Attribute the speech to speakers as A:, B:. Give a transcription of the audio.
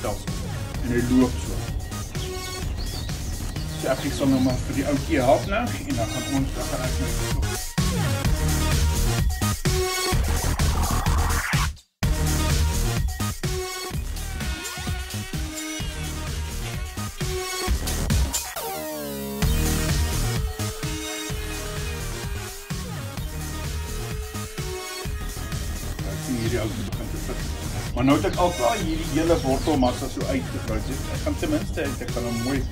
A: stelsel en hy loop so. So ek sal nou maar vir die ouetjie help nou en dan gaan ek nou hierdie ouetjie begin te fit. Maar nou het ek al klaar hierdie hele wortelmassa so uitgegooi. Ek gaan ten minste ek kan hom mooi